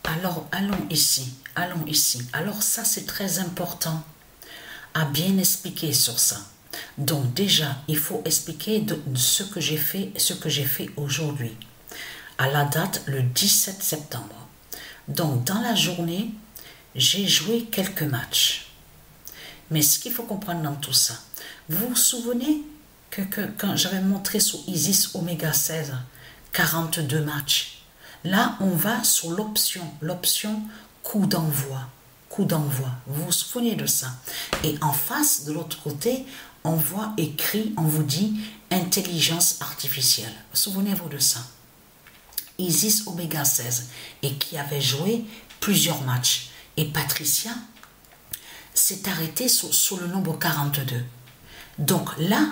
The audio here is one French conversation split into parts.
Alors, allons ici. Allons ici. Alors, ça, c'est très important à bien expliquer sur ça. Donc, déjà, il faut expliquer de ce que j'ai fait aujourd'hui. À la date, le 17 septembre. Donc, dans la journée, j'ai joué quelques matchs. Mais ce qu'il faut comprendre dans tout ça, vous vous souvenez que quand j'avais montré sur Isis Oméga 16, 42 matchs, là, on va sur l'option coup d'envoi. Coup d'envoi. Vous vous souvenez de ça? Et en face, de l'autre côté, on voit écrit, on vous dit intelligence artificielle. Souvenez-vous de ça. Isis Oméga 16 et qui avait joué plusieurs matchs. Et Patricia s'est arrêtée sur le nombre 42. Donc là,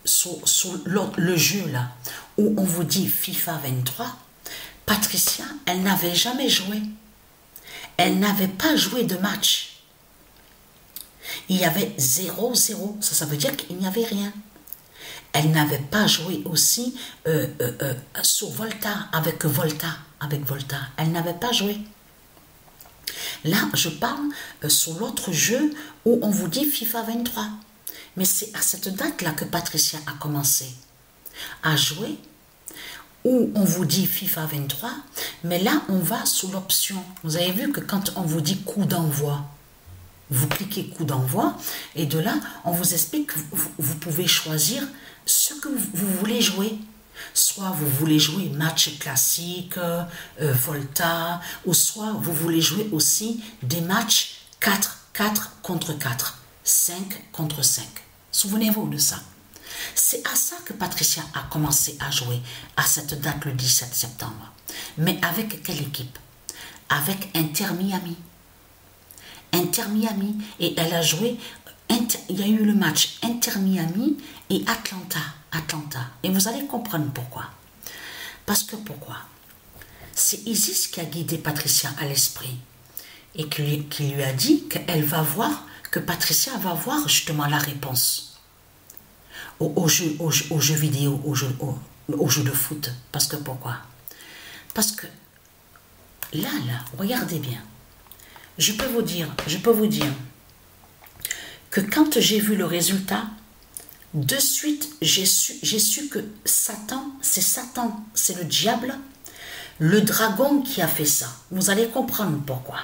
sur le jeu là, où on vous dit FIFA 23, Patricia, elle n'avait jamais joué. Elle n'avait pas joué de match. Il y avait 0-0. Ça veut dire qu'il n'y avait rien. Elle n'avait pas joué aussi sur Volta, avec Volta. Elle n'avait pas joué. Là, je parle sur l'autre jeu où on vous dit FIFA 23. Mais c'est à cette date-là que Patricia a commencé à jouer, où on vous dit FIFA 23, mais là, on va sous l'option. Vous avez vu que quand on vous dit coup d'envoi, vous cliquez coup d'envoi, et de là, on vous explique que vous pouvez choisir ce que vous voulez jouer. Soit vous voulez jouer match classique, Volta, ou soit vous voulez jouer aussi des matchs 4 contre 4, 5 contre 5. Souvenez-vous de ça. C'est à ça que Patricia a commencé à jouer à cette date le 17 septembre. Mais avec quelle équipe? Avec Inter Miami. Inter Miami. Et elle a joué, il y a eu le match Inter Miami et Atlanta. Et vous allez comprendre pourquoi. Parce que pourquoi? C'est Isis qui a guidé Patricia à l'esprit et qui lui a dit qu'elle va voir, que Patricia va voir justement la réponse au jeu vidéo, au jeu de foot. Parce que pourquoi? Parce que là, regardez bien. Je peux vous dire que quand j'ai vu le résultat, de suite, j'ai su que Satan, c'est le diable, le dragon qui a fait ça. Vous allez comprendre pourquoi.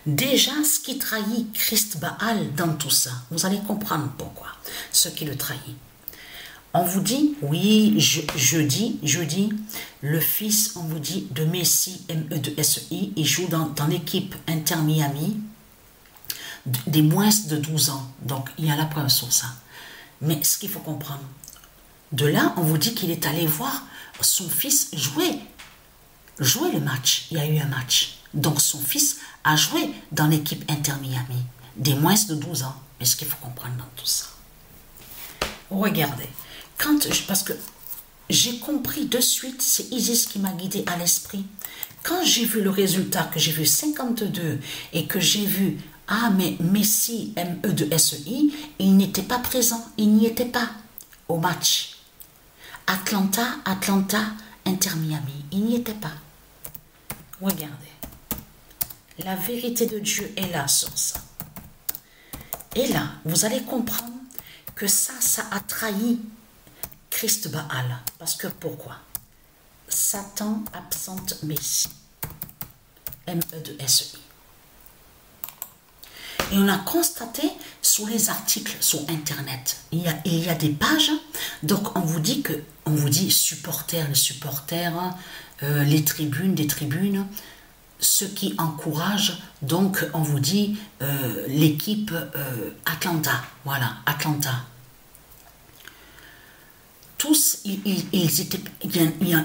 Déjà, ce qui trahit Christ Baal dans tout ça, vous allez comprendre pourquoi, ce qui le trahit. On vous dit, oui, jeudi, le fils, on vous dit, de Messi, M-E-2-S-I, il joue dans l'équipe Inter Miami, des moins de 12 ans. Donc, il y a la preuve sur ça. Mais ce qu'il faut comprendre, de là, on vous dit qu'il est allé voir son fils jouer le match. Il y a eu un match. Donc, son fils a joué dans l'équipe Inter Miami, des moins de 12 ans. Mais ce qu'il faut comprendre dans tout ça. Regardez, parce que j'ai compris de suite, c'est Isis qui m'a guidé à l'esprit. Quand j'ai vu le résultat, que j'ai vu 52 et que j'ai vu mais Messi, M-E-2-S-I, il n'était pas présent, il n'y était pas au match. Atlanta, Inter Miami, il n'y était pas. Regardez, la vérité de Dieu est là sur ça. Et là, vous allez comprendre que ça a trahi Christ Baal. Parce que pourquoi? Satan absente Messi, M-E-2-S-I. Et on a constaté sur les articles sur Internet, il y a des pages, donc on vous dit supporters, les tribunes, des tribunes, ceux qui encouragent, donc on vous dit l'équipe Atlanta, voilà, Atlanta. Tous, il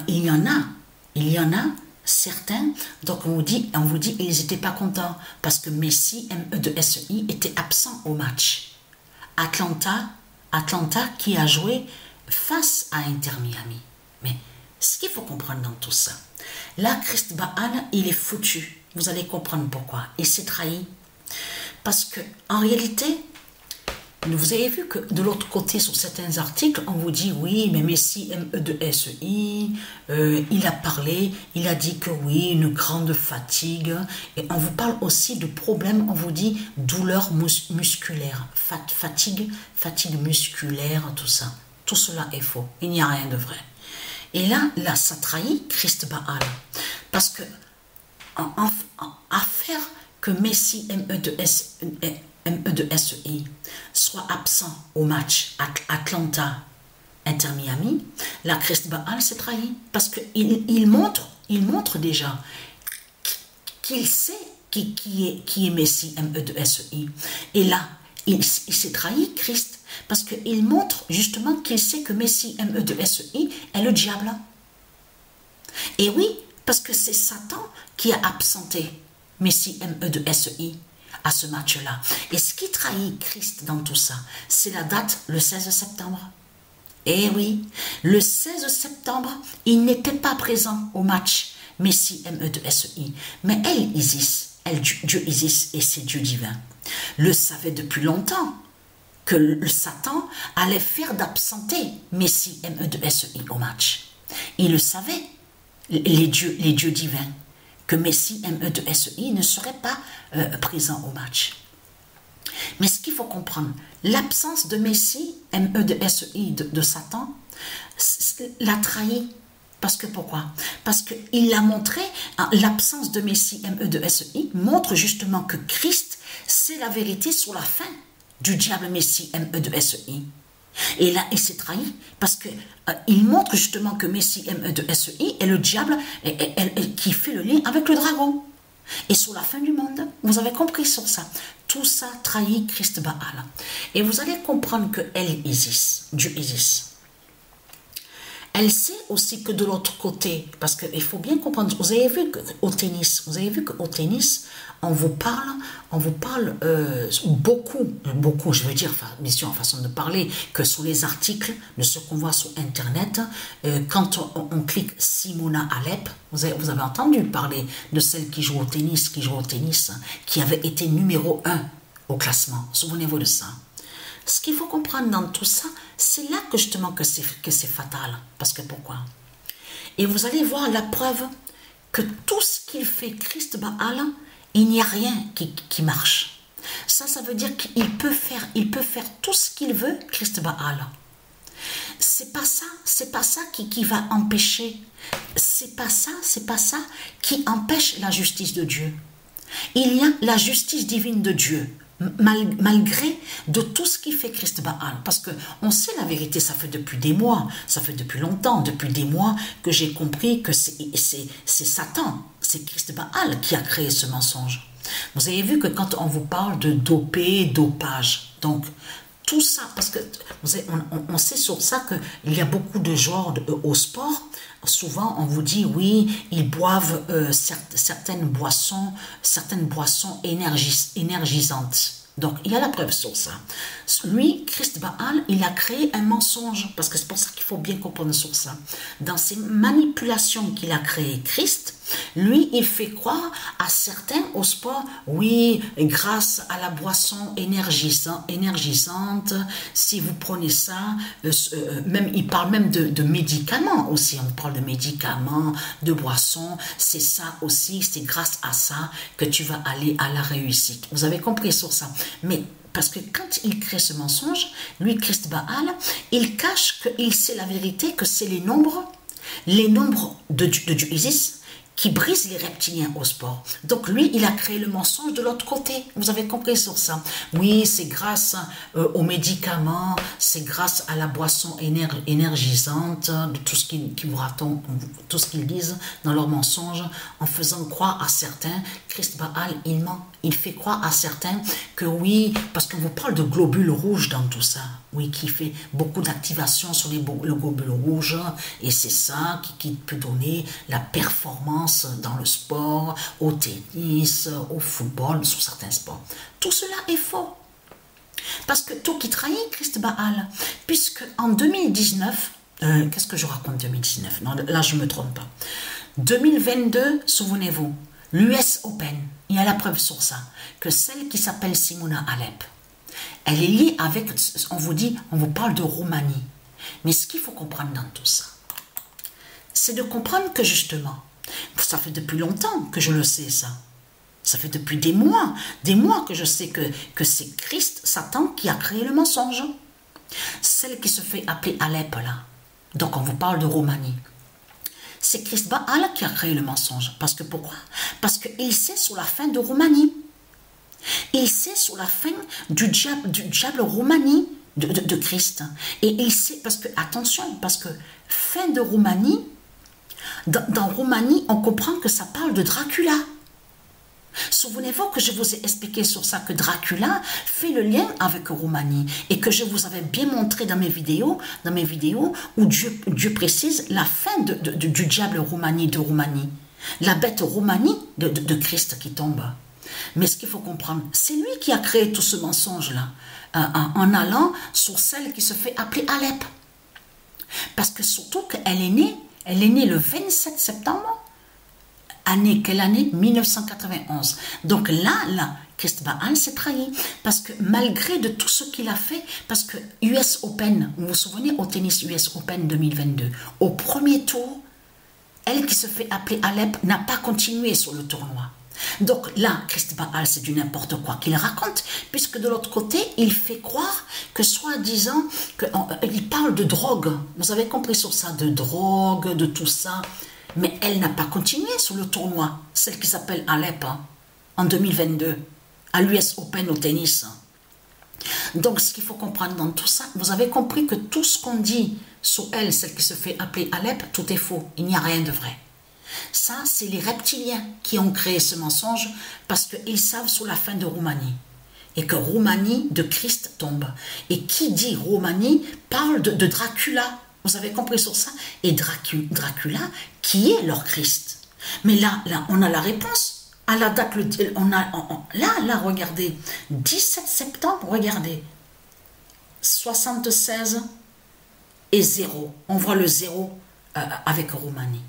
y en a certains, donc on vous dit ils n'étaient pas contents parce que Messi, M-E-2-S-I, était absent au match. Atlanta qui a joué face à Inter Miami. Mais ce qu'il faut comprendre dans tout ça, là, Christ Baal, il est foutu. Vous allez comprendre pourquoi. Il s'est trahi. Parce que en réalité, vous avez vu que de l'autre côté, sur certains articles, on vous dit oui, mais Messi, MEDSI, il a parlé, il a dit que oui, une grande fatigue. Et on vous parle aussi de problèmes, on vous dit douleur musculaire, fatigue musculaire, tout ça. Tout cela est faux. Il n'y a rien de vrai. Et là, ça trahit Christ Baal. Parce que à faire que Messi, MEDSI soit absent au match Atlanta-Inter Miami, la Christ Baal s'est trahi. Parce qu'il montre déjà qu'il sait qui est Messi, MEDSI. Et là, il s'est trahi, Christ, parce qu'il montre justement qu'il sait que Messi, MEDSI, est le diable. Et oui, parce que c'est Satan qui a absenté Messi, MEDSI à ce match-là. Et ce qui trahit Christ dans tout ça, c'est la date, le 16 septembre. Et oui, le 16 septembre, il n'était pas présent au match Messi, MEDSI. Mais Dieu Isis et ses dieux divins, le savait depuis longtemps que le Satan allait faire d'absenter Messi, MEDSI au match. Il le savait, les dieux divins, que Messi, MEDSI ne serait pas présent au match. Mais ce qu'il faut comprendre, l'absence de Messi, MEDSI de Satan, l'a trahi. Parce que pourquoi? Parce qu'il a montré, l'absence de Messi, MEDSI, montre justement que Christ, c'est la vérité sur la fin du diable Messi, MEDSI. Et là, il s'est trahi parce qu'il montre justement que Messi, MEDSI, est le diable qui fait le lien avec le dragon. Et sur la fin du monde, vous avez compris sur ça. Tout ça trahit Christ Baal. Et vous allez comprendre que elle Isis, Dieu Isis. Elle sait aussi que de l'autre côté, parce qu'il faut bien comprendre, vous avez vu qu'au tennis, on vous parle beaucoup, je veux dire, mission en façon de parler, que sur les articles de ce qu'on voit sur Internet, quand on clique Simona Alep, vous avez entendu parler de celle qui joue au tennis, qui avait été numéro 1 au classement. Souvenez-vous de ça. Ce qu'il faut comprendre dans tout ça, c'est là que justement que c'est fatal. Parce que pourquoi? Et vous allez voir la preuve que tout ce qu'il fait Christ Baal, il n'y a rien qui marche. Ça veut dire qu'il peut faire tout ce qu'il veut, Christ Baal. C'est pas ça qui va empêcher. C'est pas ça qui empêche la justice de Dieu. Il y a la justice divine de Dieu. Malgré de tout ce qui fait Christ Baal, parce que on sait la vérité, ça fait depuis des mois, ça fait depuis longtemps, depuis des mois que j'ai compris que c'est Satan, c'est Christ Baal qui a créé ce mensonge. Vous avez vu que quand on vous parle de dopage, donc tout ça, parce que on sait sur ça qu'il y a beaucoup de joueurs au sport. Souvent, on vous dit, oui, ils boivent certaines boissons énergisantes. Donc, il y a la preuve sur ça. Lui, Christ Baal, il a créé un mensonge, parce que c'est pour ça qu'il faut bien comprendre sur ça. Dans ces manipulations qu'il a créées, Christ, lui, il fait croire à certains au sport, oui, grâce à la boisson énergisante, si vous prenez ça, il parle même de médicaments aussi, on parle de médicaments, de boissons, c'est ça aussi, c'est grâce à ça que tu vas aller à la réussite. Vous avez compris sur ça? Mais parce que quand il crée ce mensonge, lui, Christ Baal, il cache qu'il sait la vérité, que c'est les nombres de Dieu Isis qui brisent les reptiliens au sport. Donc lui, il a créé le mensonge de l'autre côté. Vous avez compris sur ça? Oui, c'est grâce aux médicaments, c'est grâce à la boisson énergisante, de tout ce qu'ils vous racontent, tout ce qu'ils disent dans leur mensonge, en faisant croire à certains, Christ Baal, il ment. Il fait croire à certains que oui, parce qu'on vous parle de globules rouges dans tout ça. Oui, qui fait beaucoup d'activation sur le globule rouge. Et c'est ça qui peut donner la performance dans le sport, au tennis, au football, sur certains sports. Tout cela est faux. Parce que tout qui trahit Christ Baal. Puisque en 2019, qu'est-ce que je raconte 2019? Non, là, je ne me trompe pas. 2022, souvenez-vous, l'US Open, il y a la preuve sur ça, que celle qui s'appelle Simona Alep, elle est liée avec, on vous parle de Roumanie. Mais ce qu'il faut comprendre dans tout ça, c'est de comprendre que justement, ça fait depuis longtemps que je le sais ça. Ça fait depuis des mois que je sais que c'est Christ, Satan, qui a créé le mensonge. Celle qui se fait appeler Alep là. Donc on vous parle de Roumanie. C'est Christ Baal qui a créé le mensonge. Parce que pourquoi? Parce qu'il sait sur la fin de Roumanie. Il sait sur la fin du diable Roumanie de Christ. Et il sait, parce que, attention, parce que fin de Roumanie, dans Roumanie, on comprend que ça parle de Dracula. Souvenez-vous que je vous ai expliqué sur ça, que Dracula fait le lien avec Roumanie et que je vous avais bien montré dans mes vidéos où Dieu précise la fin du diable Roumanie de Roumanie, la bête Roumanie de Christ qui tombe. Mais ce qu'il faut comprendre, c'est lui qui a créé tout ce mensonge-là, en allant sur celle qui se fait appeler Alep. Parce que surtout qu'elle est née le 27 septembre. Quelle année? 1991. Donc là, Christ Baal s'est trahi. Parce que malgré de tout ce qu'il a fait, parce que US Open, vous vous souvenez au tennis US Open 2022, au premier tour, elle qui se fait appeler Alep n'a pas continué sur le tournoi. Donc là, Christ Baal, c'est du n'importe quoi qu'il raconte, puisque de l'autre côté, il fait croire que soi-disant, il parle de drogue. Vous avez compris sur ça, de drogue, de tout ça. Mais elle n'a pas continué sur le tournoi, celle qui s'appelle Alep, en 2022, à l'US Open au tennis. Donc, ce qu'il faut comprendre dans tout ça, vous avez compris que tout ce qu'on dit sur elle, celle qui se fait appeler Alep, tout est faux. Il n'y a rien de vrai. Ça, c'est les reptiliens qui ont créé ce mensonge parce qu'ils savent sur la fin de Roumanie. Et que Roumanie de Christ tombe. Et qui dit Roumanie parle de Dracula. Vous avez compris sur ça? Et Dracula, qui est leur Christ? Mais là, on a la réponse. À la date, là, regardez. 17 septembre, regardez. 76 et 0. On voit le 0 avec Roumanie.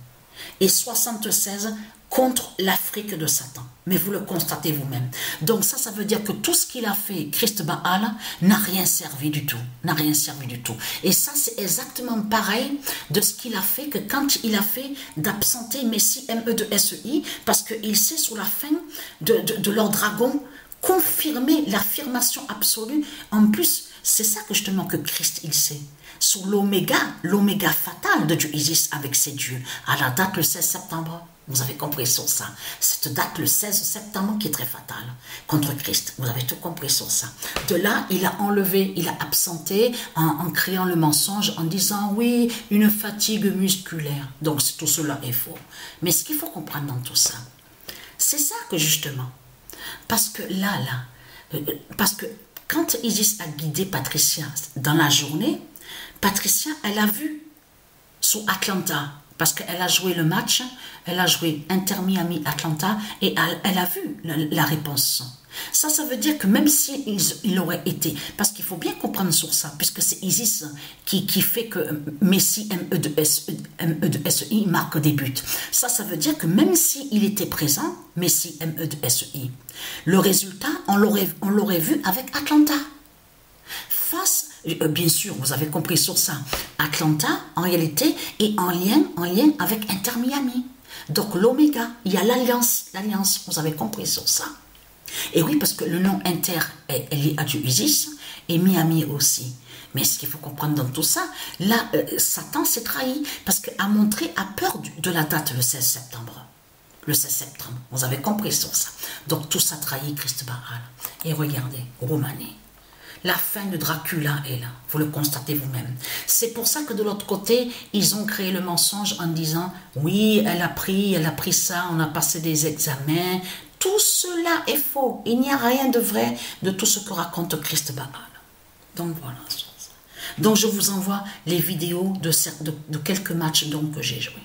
Et 76 contre l'Afrique de Satan. Mais vous le constatez vous-même. Donc ça veut dire que tout ce qu'il a fait, Christ Baal, n'a rien servi du tout. N'a rien servi du tout. Et ça, c'est exactement pareil de ce qu'il a fait, que quand il a fait d'absenter Messie, M-E-2-S-E-I, parce qu'il sait sur la fin de leur dragon, confirmer l'affirmation absolue. En plus, c'est ça que justement que Christ, il sait. Sur l'oméga fatal de Dieu Isis avec ses dieux, à la date le 16 septembre. Vous avez compris sur ça. Cette date, le 16 septembre, qui est très fatale contre Christ. Vous avez tout compris sur ça. De là, il a enlevé, il a absenté en créant le mensonge, en disant, oui, une fatigue musculaire. Donc, tout cela est faux. Mais ce qu'il faut comprendre dans tout ça, c'est ça que justement, parce que parce que quand Isis a guidé Patricia dans la journée, Patricia, elle a vu sur Atlanta, parce qu'elle a joué le match, elle a joué Inter Miami Atlanta et elle a vu la réponse. Ça veut dire que même s'il aurait été, parce qu'il faut bien comprendre sur ça, puisque c'est Isis qui fait que Messi M-E-2-S-E-I marque des buts. Ça veut dire que même s'il était présent, Messi M-E-2-S-E-I, le résultat, on l'aurait vu avec Atlanta. Bien sûr, vous avez compris sur ça. Atlanta, en réalité, est en lien avec Inter Miami. Donc l'Oméga, il y a l'alliance, vous avez compris sur ça. Et oui, parce que le nom Inter est lié à Dieu Isis et Miami aussi. Mais ce qu'il faut comprendre dans tout ça, là, Satan s'est trahi parce qu'a montré, a peur de la date, le 16 septembre. Le 16 septembre, vous avez compris sur ça. Donc tout ça trahit Christ Baal. Et regardez, Roumanie. La fin de Dracula est là, vous le constatez vous-même. C'est pour ça que de l'autre côté, ils ont créé le mensonge en disant « Oui, elle a pris ça, on a passé des examens. » Tout cela est faux. Il n'y a rien de vrai de tout ce que raconte Christ Baal. Donc voilà. Donc je vous envoie les vidéos de quelques matchs que j'ai joués.